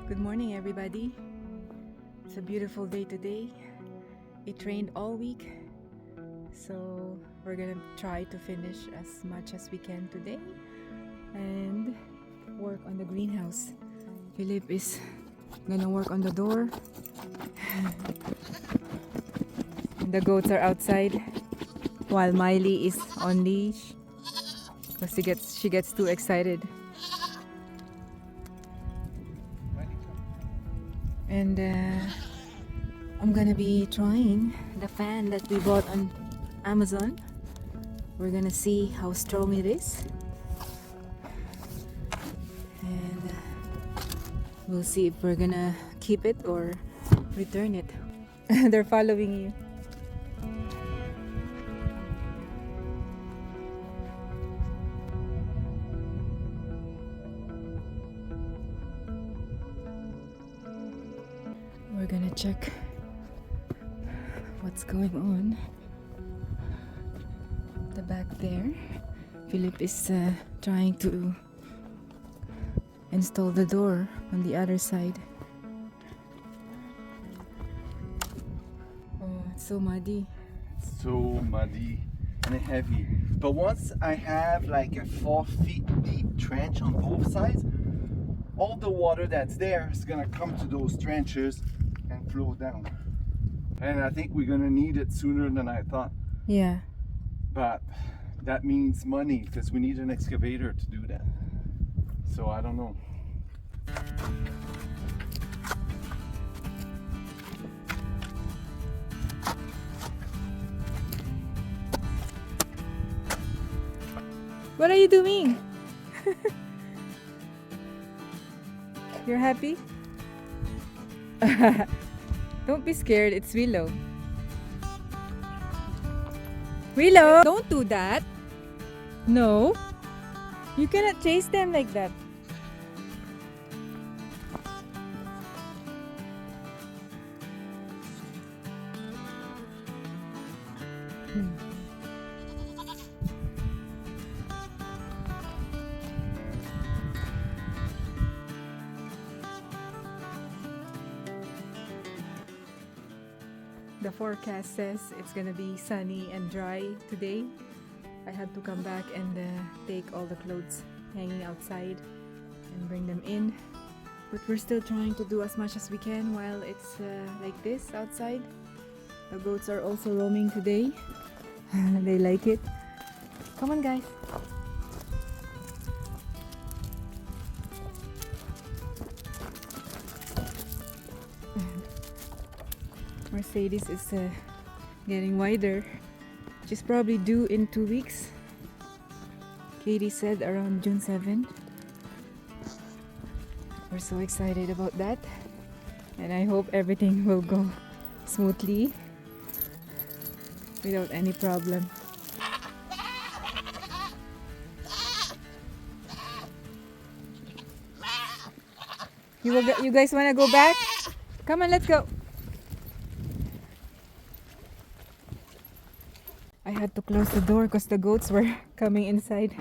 Good morning, everybody. It's a beautiful day today. It rained all week, so we're gonna try to finish as much as we can today and work on the greenhouse. Philippe is gonna work on the door. And the goats are outside while Miley is on leash because she gets too excited. And I'm gonna be trying the fan that we bought on Amazon. We're gonna see how strong it is, and we'll see if we're gonna keep it or return it. They're following you. We're gonna check what's going on. The back there, Philippe is trying to install the door on the other side. Oh, it's so muddy. So muddy and heavy. But once I have like a 4 feet deep trench on both sides, all the water that's there is gonna come to those trenches and flow down. And I think we're gonna need it sooner than I thought. Yeah. But that means money because we need an excavator to do that. So I don't know. What are you doing? You're happy? Don't be scared, it's Willow. Willow! Don't do that! No! You cannot chase them like that. The forecast says it's gonna be sunny and dry today. I had to come back and take all the clothes hanging outside and bring them in. But we're still trying to do as much as we can while it's like this outside. The goats are also roaming today. They like it. Come on, guys. Mercedes is getting wider. She's probably due in 2 weeks. Katie said around June 7. We're so excited about that, and I hope everything will go smoothly without any problem. You guys want to go back? Come on, let's go. I had to close the door because the goats were coming inside.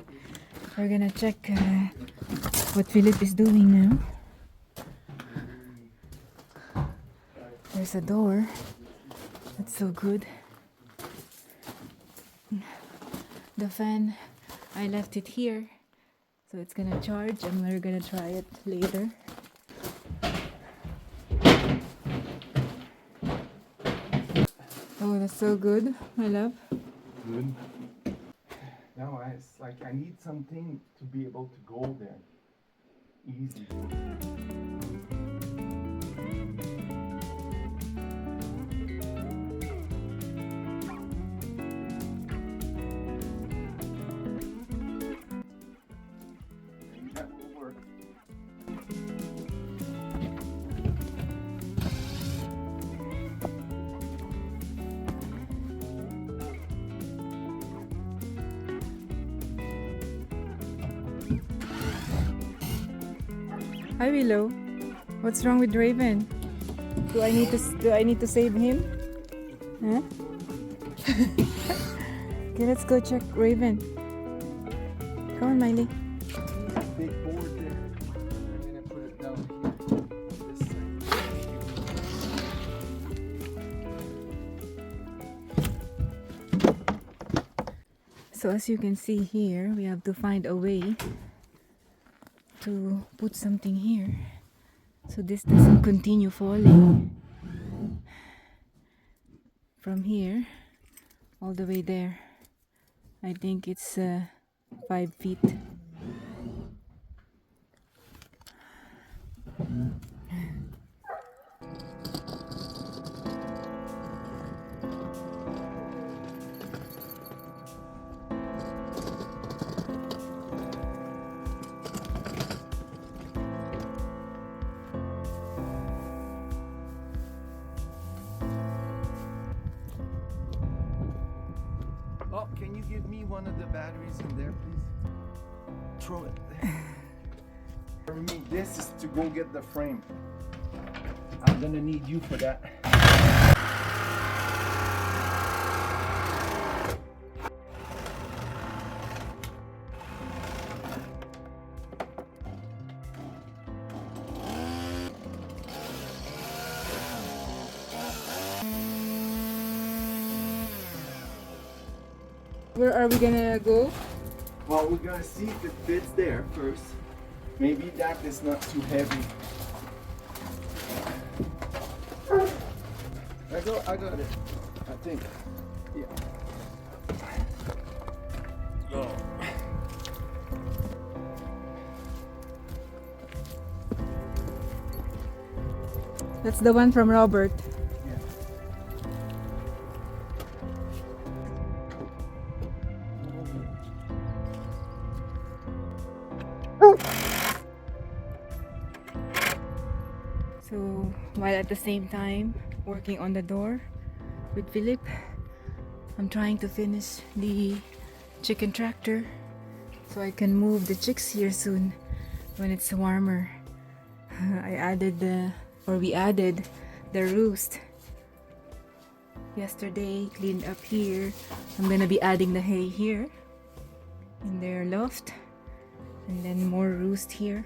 We're gonna check what Philippe is doing now. There's a door. That's so good. The fan, I left it here, so it's gonna charge and we're gonna try it later. Oh, that's so good, my love. Good. Now it's like I need something to be able to go there easy. Maybe that will work. Hi Willow. What's wrong with Raven? Do I need to save him? Huh? Okay, let's go check Raven. Come on, Miley. Big board there. I'm gonna put it down here on this side. So as you can see here, we have to find a way to put something here so this doesn't continue falling from here all the way there. I think it's 5 feet. Oh, can you give me one of the batteries in there, please? Throw it there. For me, this is to go get the frame. I'm gonna need you for that. Where are we gonna go? Well, we're gonna see if it fits there first. Maybe that is not too heavy. I got it. I think. Yeah. Go. That's the one from Robert. Yeah. So while at the same time working on the door with Philippe, I'm trying to finish the chicken tractor so I can move the chicks here soon when it's warmer. We added the roost yesterday, cleaned up here. I'm gonna be adding the hay here in their loft, and then more roost here,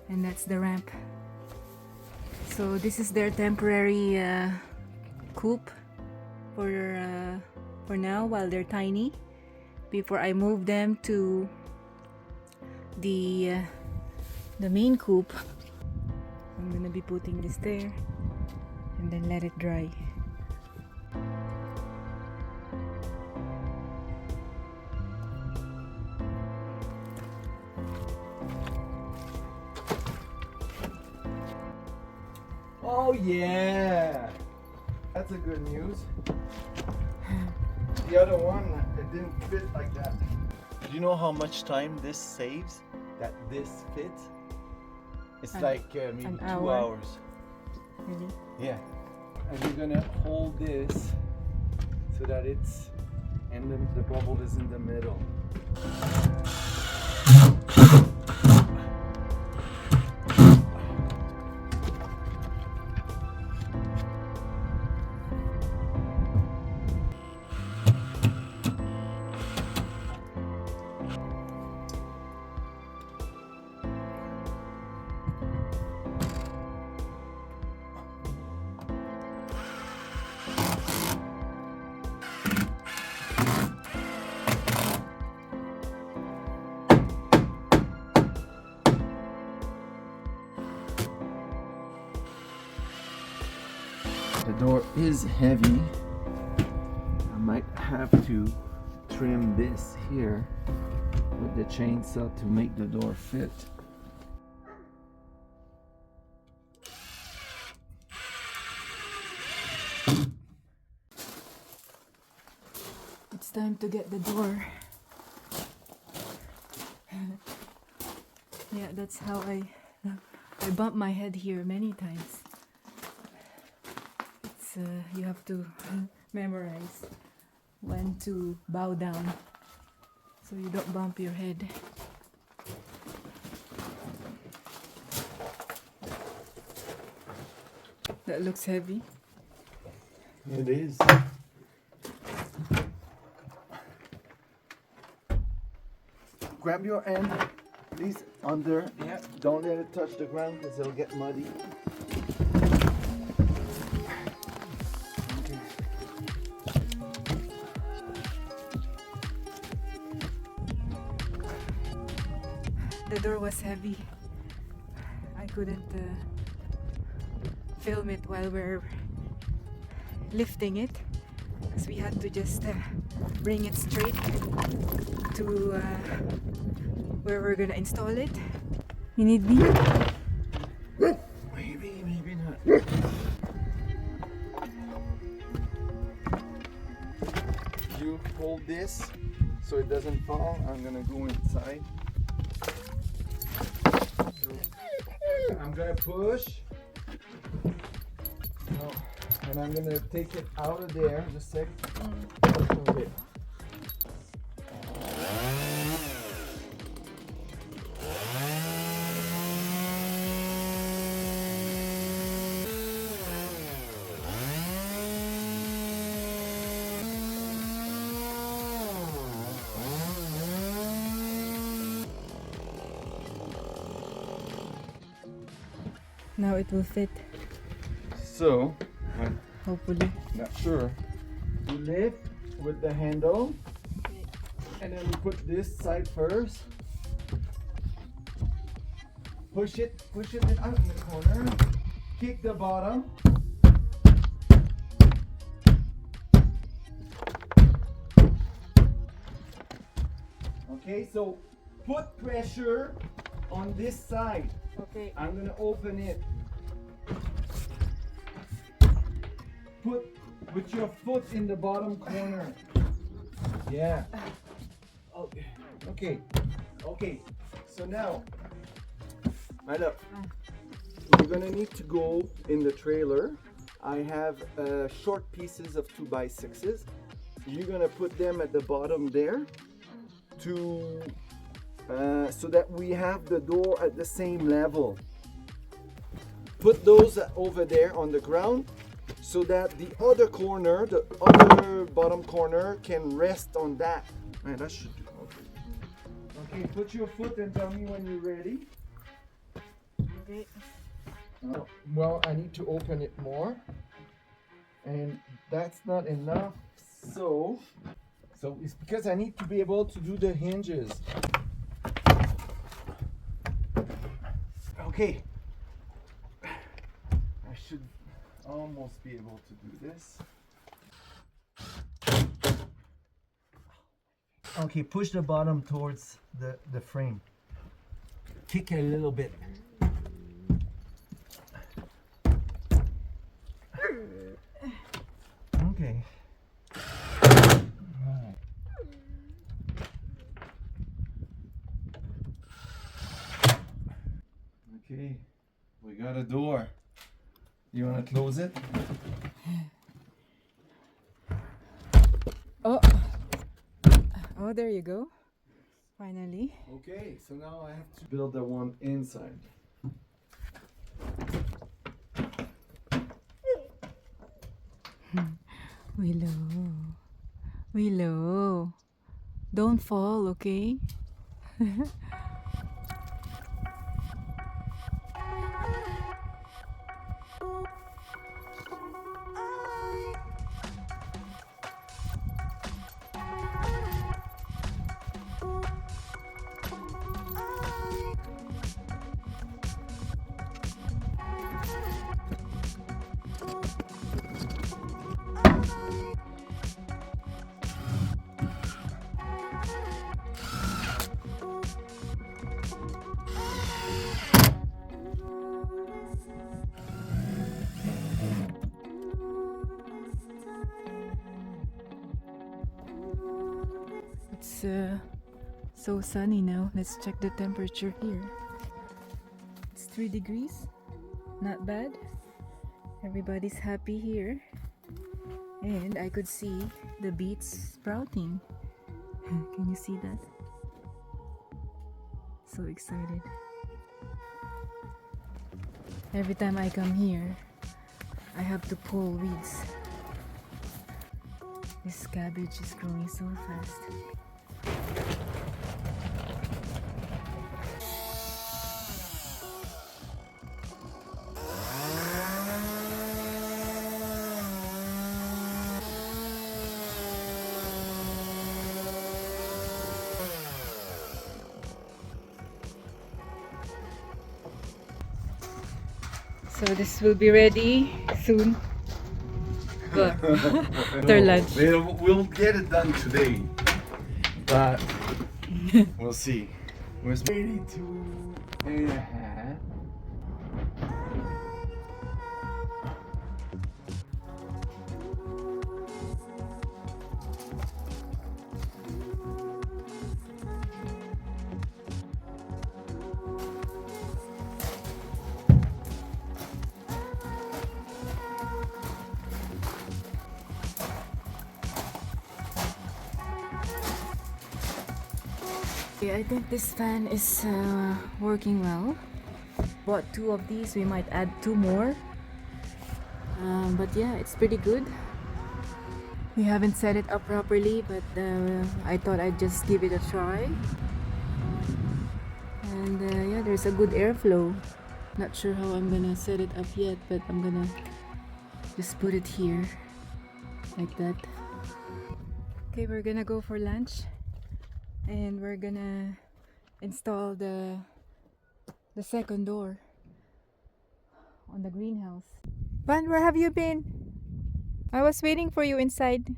and that's the ramp. So this is their temporary coop for now while they're tiny, before I move them to the main coop. I'm gonna be putting this there and then let it dry. Oh yeah, that's a good news. The other one, it didn't fit like that. Do you know how much time this saves? That this fits? It's like maybe 2 hours. Really? Yeah. And you're gonna hold this so that it's, and then the bubble is in the middle. The door is heavy. I might have to trim this here with the chainsaw to make the door fit. It's time to get the door. Yeah, that's how I bump my head here many times. It's you have to memorize when to bow down so you don't bump your head. That looks heavy. It is. Grab your end, please, under. Yeah. Don't let it touch the ground because it'll get muddy. Okay. The door was heavy. I couldn't film it while we're lifting it because we had to just bring it straight to where we're gonna install it. You need me? Maybe, maybe not. You hold this so it doesn't fall. I'm gonna go inside. So I'm gonna push. Oh, and I'm gonna take it out of there. Just a sec. Okay. Now it will fit, So, I'm hopefully. not sure. You lift with the handle, and then we put this side first. Push it out in the corner. Kick the bottom. Okay, so put pressure on this side. Okay. I'm gonna open it. Put your foot in the bottom corner. Yeah. Okay. Okay. Okay. So now, look. You're gonna need to go in the trailer. I have short pieces of 2x6s. You're gonna put them at the bottom there to so that we have the door at the same level. Put those over there on the ground so that the other corner, the other bottom corner can rest on that. Man, that should do. Okay, put your foot and tell me when you're ready. Okay. Well, I need to open it more, and that's not enough. So it's because I need to be able to do the hinges. Okay, I should almost be able to do this. Okay, push the bottom towards the frame. Kick it a little bit. Okay. Okay, we got a door. You want to close it? Oh, there you go. Finally. Okay, so now I have to build the one inside. Willow, don't fall, okay? It's so sunny now. Let's check the temperature here. It's 3 degrees. Not bad. Everybody's happy here. And I could see the beets sprouting. Can you see that? So excited. Every time I come here, I have to pull weeds. This cabbage is growing so fast. So this will be ready soon. But after lunch. We'll get it done today, but we'll see. We're 82.5. Okay, I think this fan is working well. Bought 2 of these, we might add 2 more. But yeah, it's pretty good. We haven't set it up properly, but I thought I'd just give it a try. And yeah, there's a good airflow. Not sure how I'm gonna set it up yet, but I'm gonna just put it here like that. Okay, we're gonna go for lunch. And we're gonna install the second door on the greenhouse. Van, where have you been? I was waiting for you inside.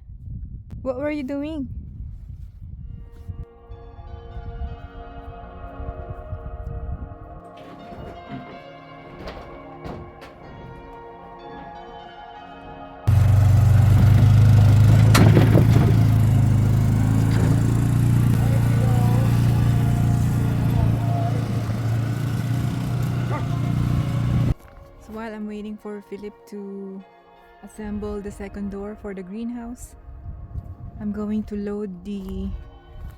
What were you doing? While I'm waiting for Philippe to assemble the second door for the greenhouse, I'm going to load the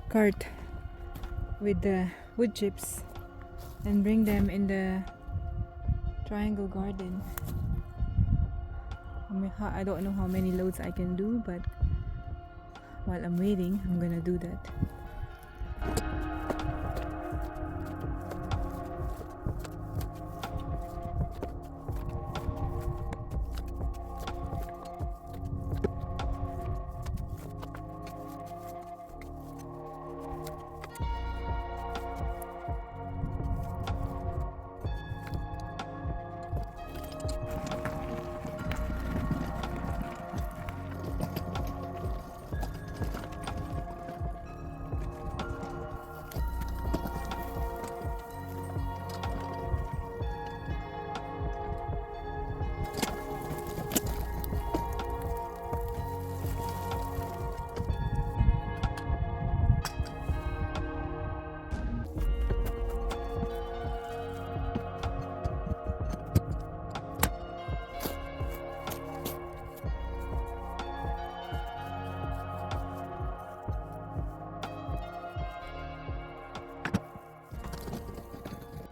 cart with the wood chips and bring them in the triangle garden. I don't know how many loads I can do, but while I'm waiting, I'm gonna do that.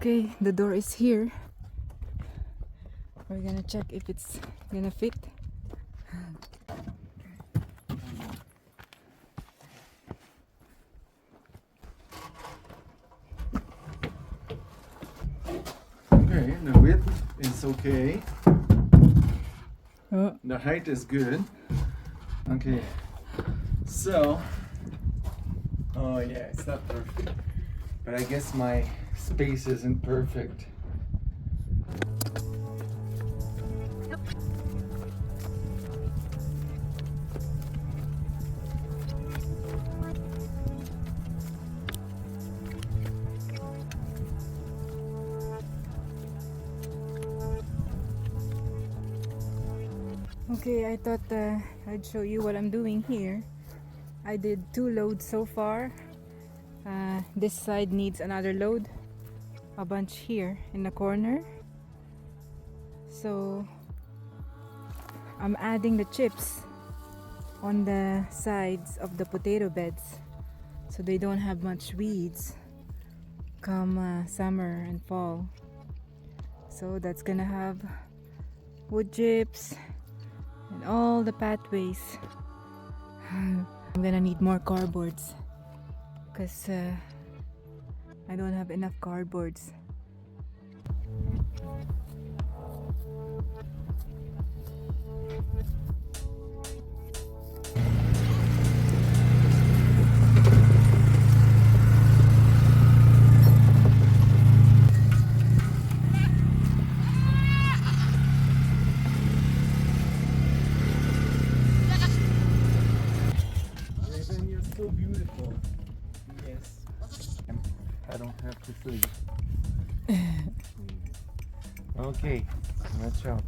Okay, the door is here. We're gonna check if it's gonna fit. Okay, the width is okay. Oh. The height is good. Okay, so, oh yeah, it's not perfect, but I guess my space isn't perfect. Okay, I thought I'd show you what I'm doing here. I did 2 loads so far. This side needs another load, a bunch here in the corner. So I'm adding the chips on the sides of the potato beds so they don't have much weeds come summer and fall. So that's gonna have wood chips and all the pathways. I'm gonna need more cardboards because I don't have enough cardboards. Raven, you're so beautiful. Yes. I don't have to sleep. Okay, watch out.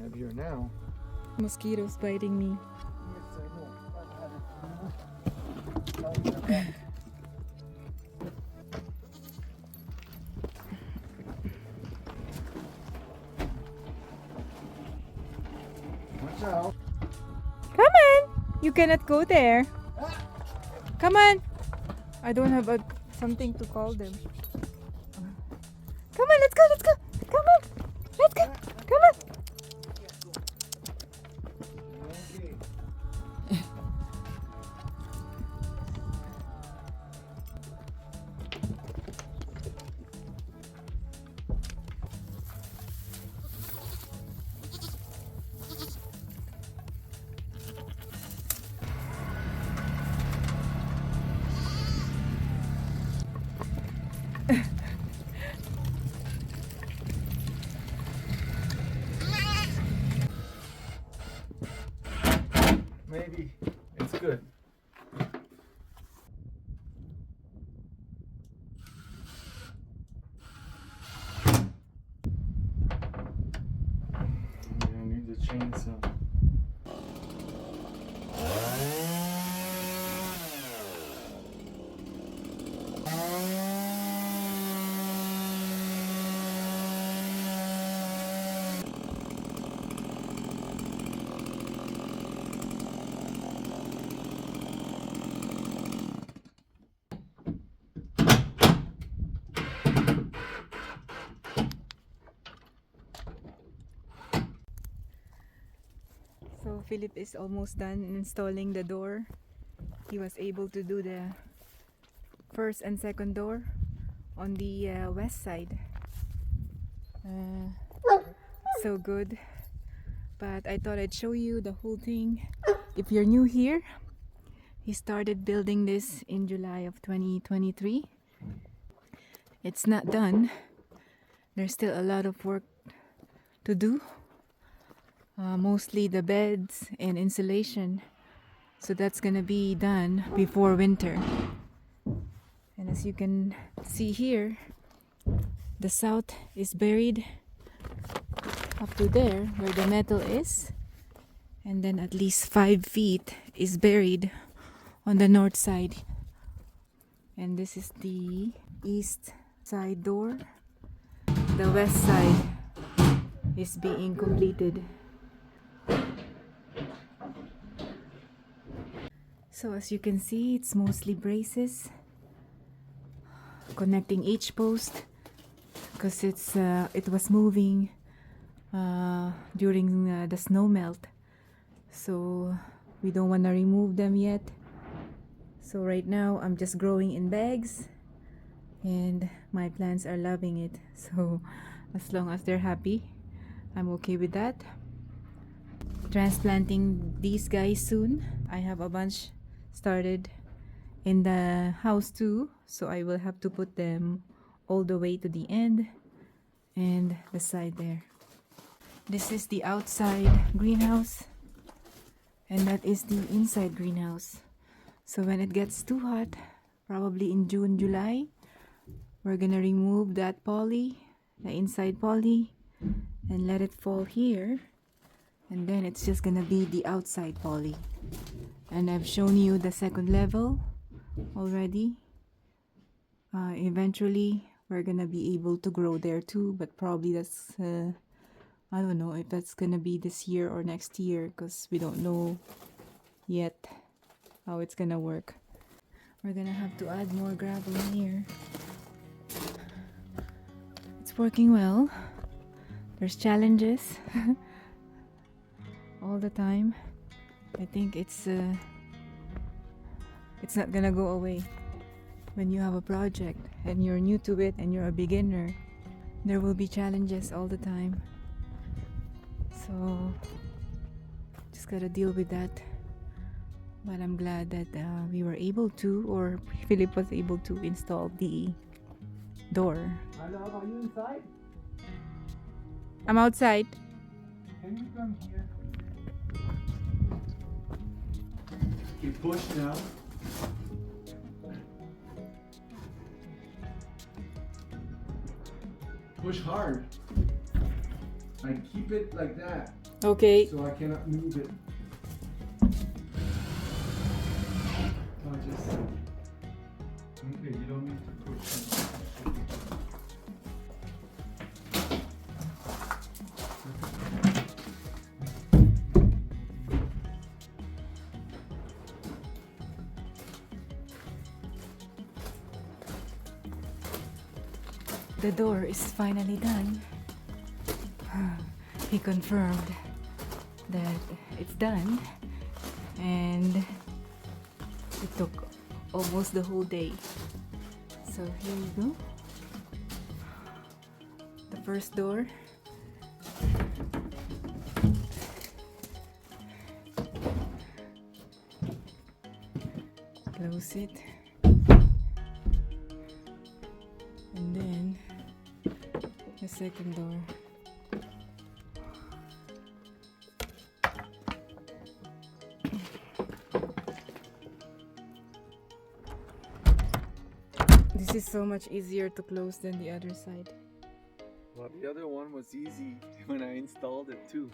Heavier now. Mosquitoes biting me. Yes, I know. I've had it. Watch out. Come on! You cannot go there. Come on! I don't have something to call them. Come on, let's go, let's go! Come on! Let's go! Come on! Okay. Maybe it's good. I need the chainsaw. So Philip is almost done installing the door. He was able to do the first and second door on the west side. So good. But I thought I'd show you the whole thing. If you're new here, he started building this in July of 2023. It's not done. There's still a lot of work to do. Mostly the beds and insulation. So that's gonna be done before winter. And as you can see here, the south is buried up to there where the metal is. And then at least 5 feet is buried on the north side. And this is the east side door. The west side is being completed. So as you can see, it's mostly braces connecting each post because it was moving during the snow melt. So we don't want to remove them yet. So right now I'm just growing in bags and my plants are loving it. So as long as they're happy, I'm okay with that. Transplanting these guys soon. I have a bunch started in the house too, so I will have to put them all the way to the end and the side there. This is the outside greenhouse and that is the inside greenhouse. So when it gets too hot, probably in June, July, we're gonna remove that poly, the inside poly, and let it fall here And then it's just gonna be the outside poly. And I've shown you the second level already. Eventually we're gonna be able to grow there too, but probably that's I don't know if that's gonna be this year or next year, because we don't know yet how it's gonna work. We're gonna have to add more gravel in here. It's working well. There's challenges all the time. I think it's not gonna go away. When you have a project and you're new to it and you're a beginner, there will be challenges all the time. So just gotta deal with that. But I'm glad that we were able to, or Philip was able to install the door. I love, are you inside? I'm outside. Can you come here? Okay, push now. Push hard. And keep it like that, Okay. so I cannot move it. Oh, just... Okay, you don't need to push. The door is finally done. He confirmed that it's done, and it took almost the whole day. So here you go. The first door. Close it. And then the second door. This is so much easier to close than the other side. Well, the other one was easy when I installed it too.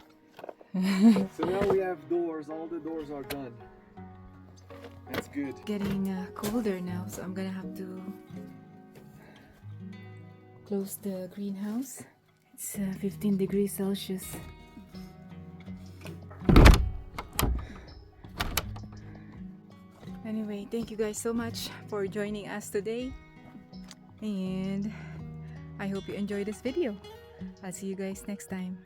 So now we have doors, all the doors are done. That's good. Getting colder now, so I'm gonna have to close the greenhouse. It's 15 degrees Celsius. Anyway, thank you guys so much for joining us today, and I hope you enjoyed this video. I'll see you guys next time.